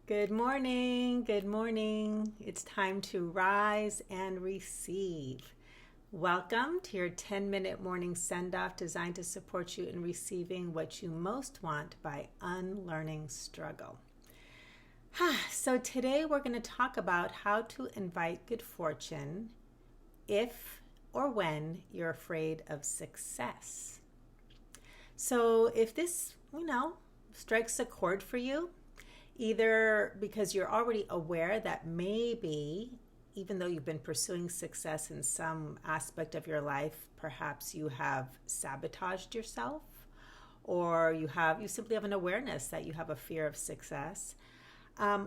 Good morning. Good morning. It's time to rise and receive. Welcome to your 10-minute morning send off designed to support you in receiving what you most want by unlearning struggle. So, today we're going to talk about how to invite good fortune if or when you're afraid of success. So, if this, strikes a chord for you, either because you're already aware that maybe, even though you've been pursuing success in some aspect of your life, perhaps you have sabotaged yourself, or you simply have an awareness that you have a fear of success.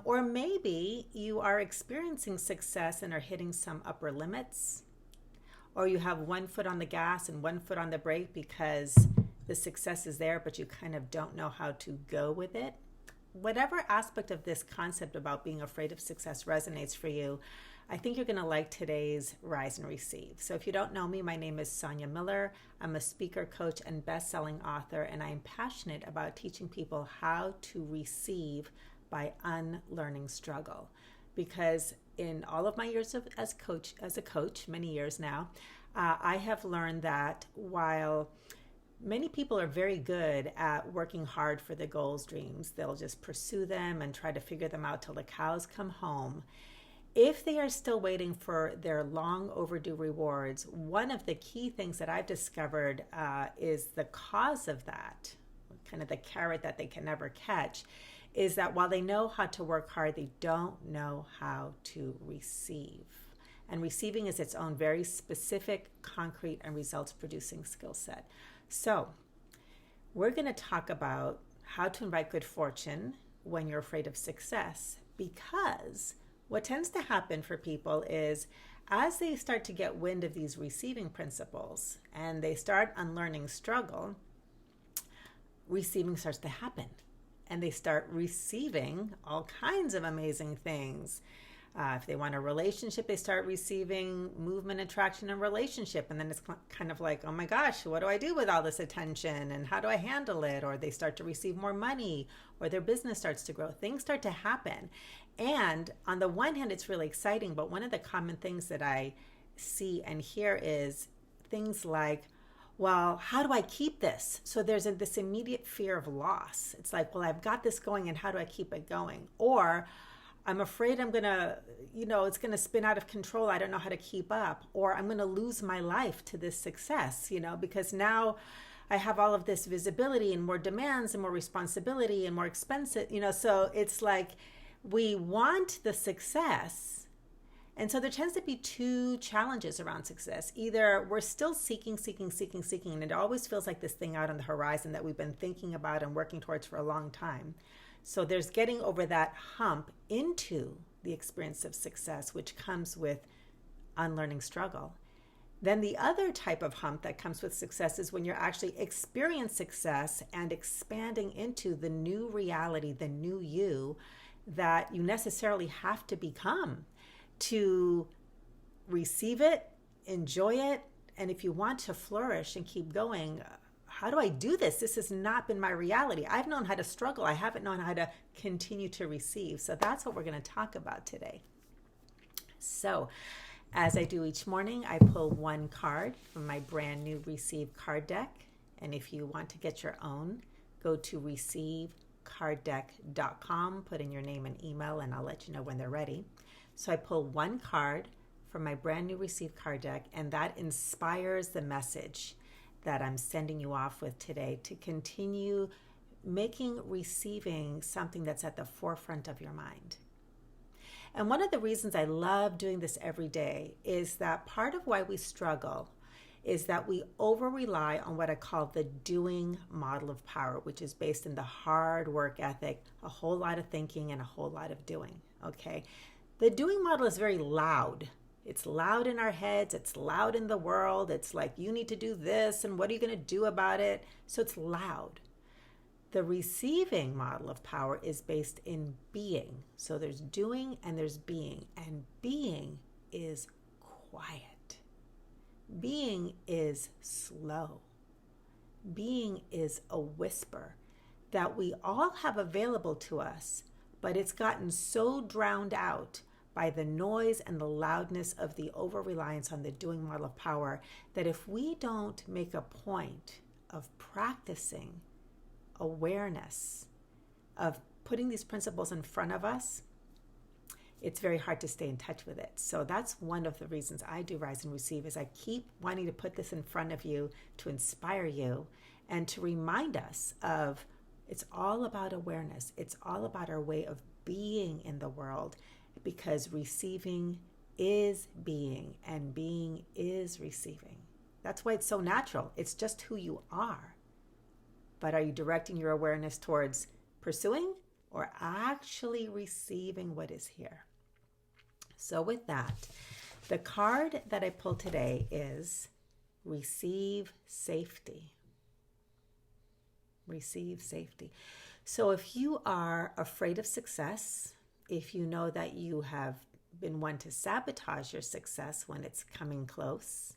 Or maybe you are experiencing success and are hitting some upper limits, or you have one foot on the gas and one foot on the brake because the success is there, but you kind of don't know how to go with it. Whatever aspect of this concept about being afraid of success resonates for you, I think you're going to like today's Rise and Receive. So if you don't know me, my name is Sonia Miller. I'm a speaker, coach, and best-selling author, and I'm passionate about teaching people how to receive by unlearning struggle. Because in all of my years as a coach, many years now, I have learned that while many people are very good at working hard for their goals, dreams, they'll just pursue them and try to figure them out till the cows come home. If they are still waiting for their long overdue rewards, one of the key things that I've discovered is the cause of that, kind of the carrot that they can never catch, is that while they know how to work hard, they don't know how to receive. And receiving is its own very specific, concrete, and results-producing skill set. So, we're going to talk about how to invite good fortune when you're afraid of success, because what tends to happen for people is as they start to get wind of these receiving principles and they start unlearning struggle, receiving starts to happen. And they start receiving all kinds of amazing things. If they want a relationship, they start receiving movement, attraction, and relationship. And then it's kind of like, oh my gosh, what do I do with all this attention? And how do I handle it? Or they start to receive more money, or their business starts to grow. Things start to happen. And on the one hand, it's really exciting. But one of the common things that I see and hear is things like, well, how do I keep this? So there's this immediate fear of loss. It's like, well, I've got this going, and how do I keep it going? Or I'm afraid I'm going to, it's going to spin out of control. I don't know how to keep up. Or I'm going to lose my life to this success, because now I have all of this visibility and more demands and more responsibility and more expensive, so it's like we want the success. And so there tends to be two challenges around success. Either we're still seeking, and it always feels like this thing out on the horizon that we've been thinking about and working towards for a long time. So there's getting over that hump into the experience of success, which comes with unlearning struggle. Then the other type of hump that comes with success is when you're actually experiencing success and expanding into the new reality, the new you that you necessarily have to become to receive it, enjoy it, and if you want to flourish and keep going, how do I do this? This has not been my reality. I've known how to struggle. I haven't known how to continue to receive. So that's what we're going to talk about today. So as I do each morning, I pull one card from my brand new Receive card deck. And if you want to get your own, go to receiveCardDeck.com, put in your name and email, and I'll let you know when they're ready. So I pull one card from my brand new Receive card deck, and that inspires the message that I'm sending you off with today to continue making receiving something that's at the forefront of your mind. And one of the reasons I love doing this every day is that part of why we struggle is that we over-rely on what I call the doing model of power, which is based in the hard work ethic, a whole lot of thinking, and a whole lot of doing, okay? The doing model is very loud. It's loud in our heads. It's loud in the world. It's like, you need to do this, and what are you going to do about it? So it's loud. The receiving model of power is based in being. So there's doing and there's being. And being is quiet. Being is slow. Being is a whisper that we all have available to us, but it's gotten so drowned out by the noise and the loudness of the over-reliance on the doing model of power that if we don't make a point of practicing awareness, of putting these principles in front of us, it's very hard to stay in touch with it. So that's one of the reasons I do Rise and Receive, is I keep wanting to put this in front of you to inspire you and to remind us of it's all about awareness. It's all about our way of being in the world, because receiving is being and being is receiving. That's why it's so natural. It's just who you are. But are you directing your awareness towards pursuing or actually receiving what is here? So with that, the card that I pulled today is Receive Safety. Receive safety. So if you are afraid of success, if you know that you have been one to sabotage your success when it's coming close,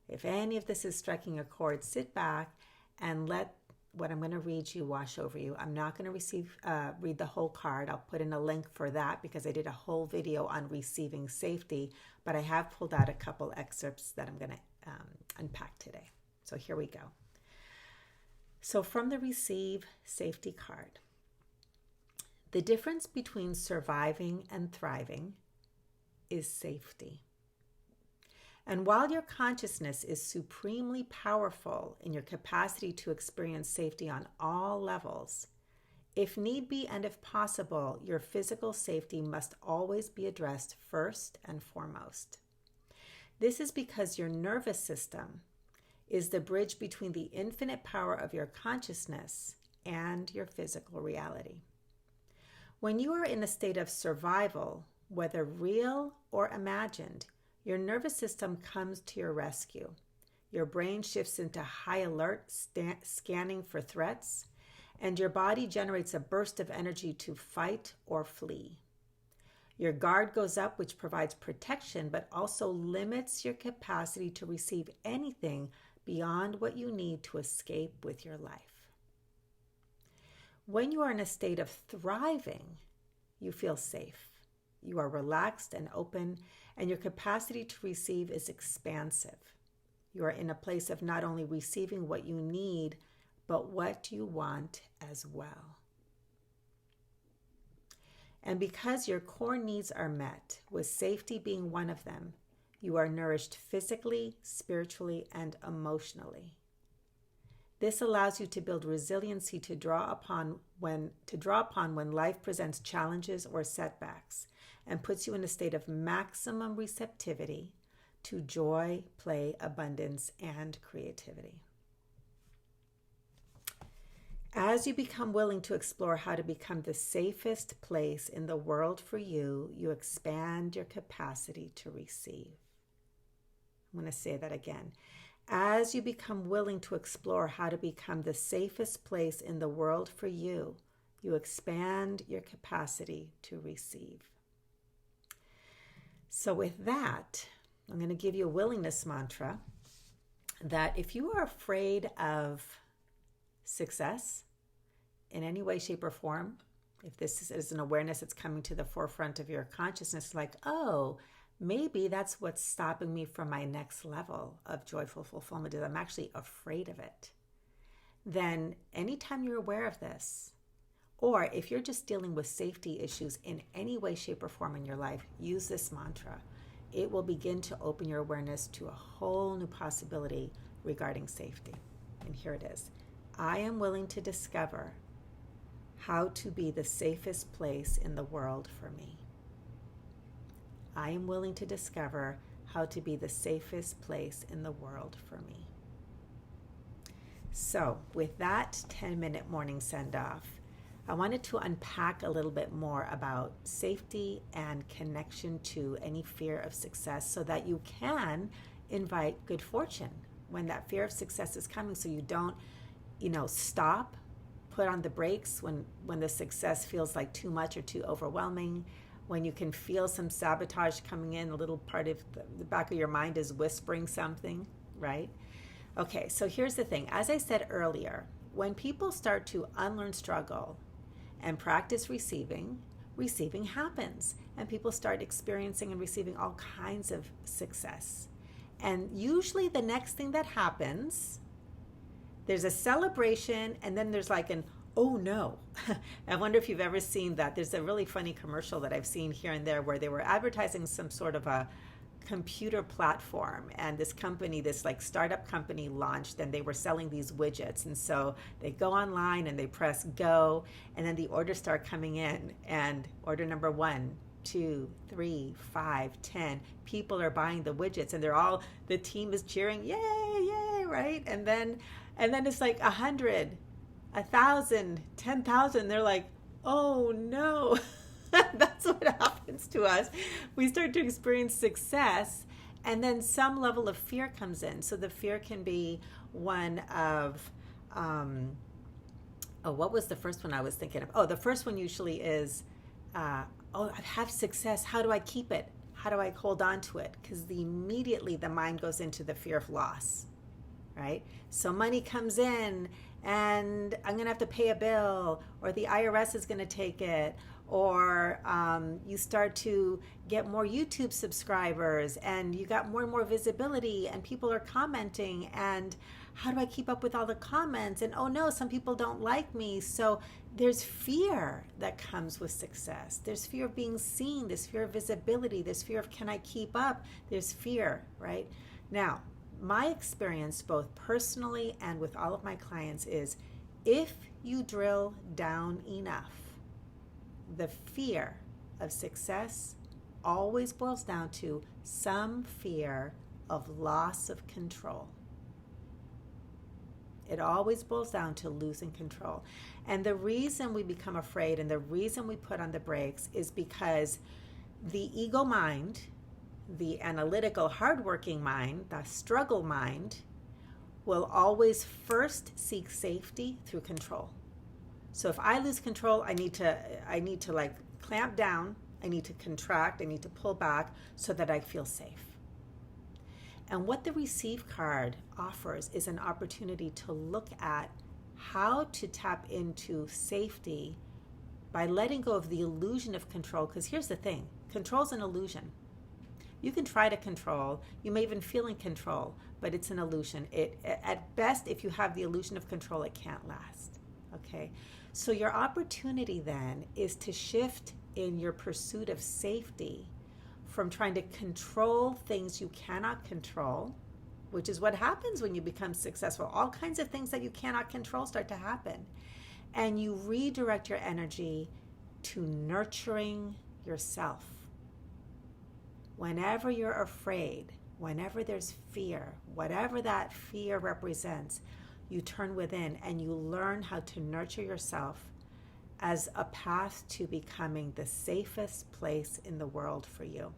if any of this is striking a chord, sit back and let what I'm going to read you wash over you. I'm not going to read the whole card. I'll put in a link for that because I did a whole video on receiving safety, but I have pulled out a couple excerpts that I'm going to unpack today. So here we go. So from the Receive Safety card, the difference between surviving and thriving is safety. And while your consciousness is supremely powerful in your capacity to experience safety on all levels, if need be and if possible, your physical safety must always be addressed first and foremost. This is because your nervous system is the bridge between the infinite power of your consciousness and your physical reality. When you are in a state of survival, whether real or imagined, your nervous system comes to your rescue. Your brain shifts into high alert, scanning for threats, and your body generates a burst of energy to fight or flee. Your guard goes up, which provides protection, but also limits your capacity to receive anything beyond what you need to escape with your life. When you are in a state of thriving, you feel safe. You are relaxed and open, and your capacity to receive is expansive. You are in a place of not only receiving what you need, but what you want as well. And because your core needs are met, with safety being one of them, you are nourished physically, spiritually, and emotionally. This allows you to build resiliency to draw upon when life presents challenges or setbacks, and puts you in a state of maximum receptivity to joy, play, abundance, and creativity. As you become willing to explore how to become the safest place in the world for you, you expand your capacity to receive. I'm going to say that again. As you become willing to explore how to become the safest place in the world for you, you expand your capacity to receive. So with that, I'm going to give you a willingness mantra that if you are afraid of success in any way, shape, or form, if this is an awareness that's coming to the forefront of your consciousness, like, oh, maybe that's what's stopping me from my next level of joyful fulfillment, is I'm actually afraid of it. Then anytime you're aware of this, or if you're just dealing with safety issues in any way, shape, or form in your life, use this mantra. It will begin to open your awareness to a whole new possibility regarding safety. And here it is. I am willing to discover how to be the safest place in the world for me. I am willing to discover how to be the safest place in the world for me. So with that 10-minute morning send-off, I wanted to unpack a little bit more about safety and connection to any fear of success so that you can invite good fortune when that fear of success is coming, so you don't, stop, put on the brakes when the success feels like too much or too overwhelming, when you can feel some sabotage coming in, a little part of the back of your mind is whispering something, right? Okay, so here's the thing. As I said earlier, when people start to unlearn struggle and practice receiving, receiving happens. And people start experiencing and receiving all kinds of success. And usually the next thing that happens, there's a celebration, and then there's like an, oh no. I wonder if you've ever seen that. There's a really funny commercial that I've seen here and there where they were advertising some sort of a computer platform, and this company, this like startup company, launched, and they were selling these widgets. And so they go online and they press go, and then the orders start coming in, and order number 1, 2, 3, 5, 10 people are buying the widgets, and they're all, the team is cheering, yay, yay, right? And then it's like 100, 1,000, 10,000. They're like, oh no. That's what happens to us. We start to experience success, and then some level of fear comes in. So the fear can be one of, what was the first one I was thinking of? Oh, the first one usually is, I have success. How do I keep it? How do I hold on to it? Because immediately the mind goes into the fear of loss, right? So money comes in, and I'm going to have to pay a bill, or the IRS is going to take it, or you start to get more YouTube subscribers, and you got more and more visibility, and people are commenting, and how do I keep up with all the comments? And oh no, some people don't like me. So there's fear that comes with success. There's fear of being seen. There's fear of visibility. There's fear of, can I keep up? There's fear, right? Now, my experience, both personally and with all of my clients, is if you drill down enough, the fear of success always boils down to some fear of loss of control. It always boils down to losing control. And the reason we become afraid and the reason we put on the brakes is because the ego mind, the analytical, hardworking mind, the struggle mind, will always first seek safety through control. So if I lose control, I need to like clamp down, I need to contract, I need to pull back so that I feel safe. And what the receive card offers is an opportunity to look at how to tap into safety by letting go of the illusion of control. Because here's the thing, control's an illusion. You can try to control, you may even feel in control, but it's an illusion. At best, if you have the illusion of control, it can't last, okay? So your opportunity then is to shift in your pursuit of safety from trying to control things you cannot control, which is what happens when you become successful. All kinds of things that you cannot control start to happen. And you redirect your energy to nurturing yourself. Whenever you're afraid, whenever there's fear, whatever that fear represents, you turn within and you learn how to nurture yourself as a path to becoming the safest place in the world for you.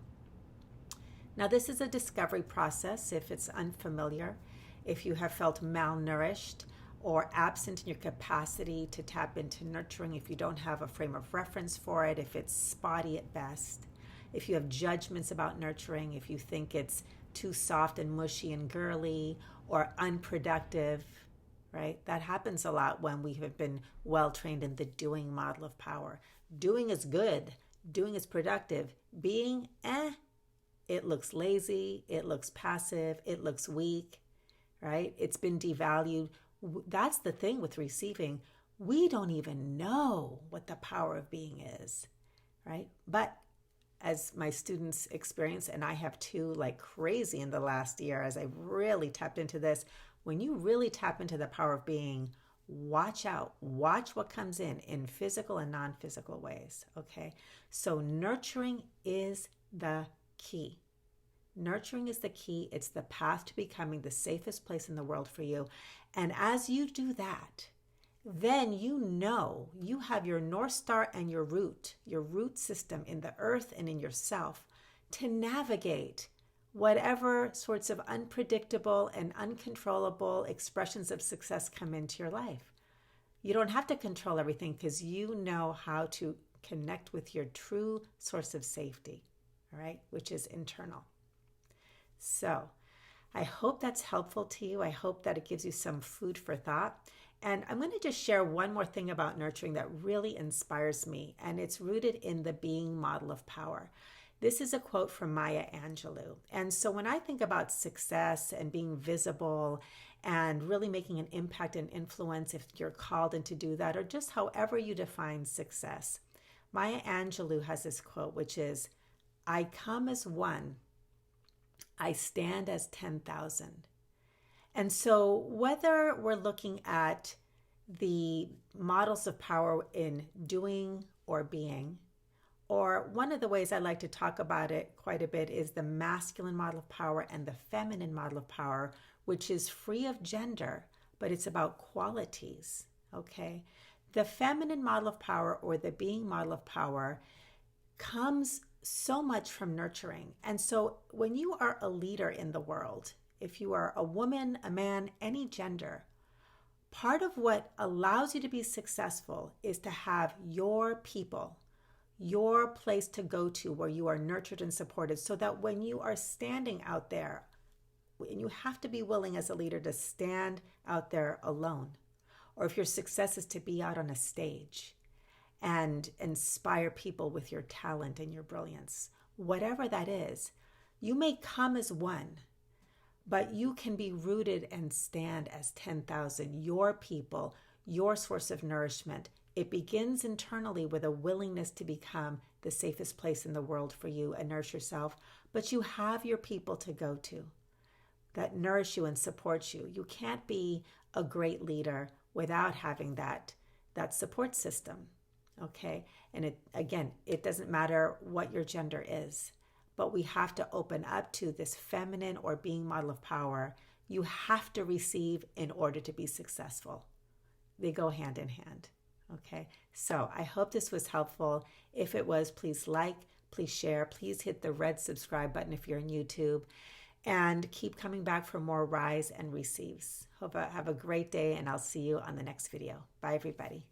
Now, this is a discovery process if it's unfamiliar, if you have felt malnourished or absent in your capacity to tap into nurturing, if you don't have a frame of reference for it, if it's spotty at best, if you have judgments about nurturing, if you think it's too soft and mushy and girly or unproductive, right? That happens a lot when we have been well trained in the doing model of power. Doing is good. Doing is productive. Being, it looks lazy. It looks passive. It looks weak, right? It's been devalued. That's the thing with receiving. We don't even know what the power of being is, right? But as my students experience, and I have too, like crazy in the last year, as I really tapped into this, when you really tap into the power of being, watch out. Watch what comes in physical and non-physical ways, okay? So nurturing is the key. Nurturing is the key. It's the path to becoming the safest place in the world for you. And as you do that, then you know you have your North Star and your root system in the earth and in yourself to navigate whatever sorts of unpredictable and uncontrollable expressions of success come into your life. You don't have to control everything because you know how to connect with your true source of safety, all right, which is internal. So I hope that's helpful to you. I hope that it gives you some food for thought. And I'm going to just share one more thing about nurturing that really inspires me, and it's rooted in the being model of power. This is a quote from Maya Angelou. And so when I think about success and being visible and really making an impact and influence, if you're called in to do that, or just however you define success, Maya Angelou has this quote, which is, "I come as one, I stand as 10,000." And so whether we're looking at the models of power in doing or being, or one of the ways I like to talk about it quite a bit is the masculine model of power and the feminine model of power, which is free of gender, but it's about qualities, okay? The feminine model of power, or the being model of power, comes so much from nurturing. And so when you are a leader in the world, if you are a woman, a man, any gender, part of what allows you to be successful is to have your people, your place to go to where you are nurtured and supported, so that when you are standing out there, and you have to be willing as a leader to stand out there alone, or if your success is to be out on a stage and inspire people with your talent and your brilliance, whatever that is, you may come as one, but you can be rooted and stand as 10,000, your people, your source of nourishment. It begins internally with a willingness to become the safest place in the world for you and nourish yourself, but you have your people to go to that nourish you and support you. You can't be a great leader without having that support system, okay? And it doesn't matter what your gender is, but we have to open up to this feminine or being model of power. You have to receive in order to be successful. They go hand in hand, okay? So I hope this was helpful. If it was, please like, please share, please hit the red subscribe button if you're on YouTube, and keep coming back for more Rise and Receives. Have a great day, and I'll see you on the next video. Bye, everybody.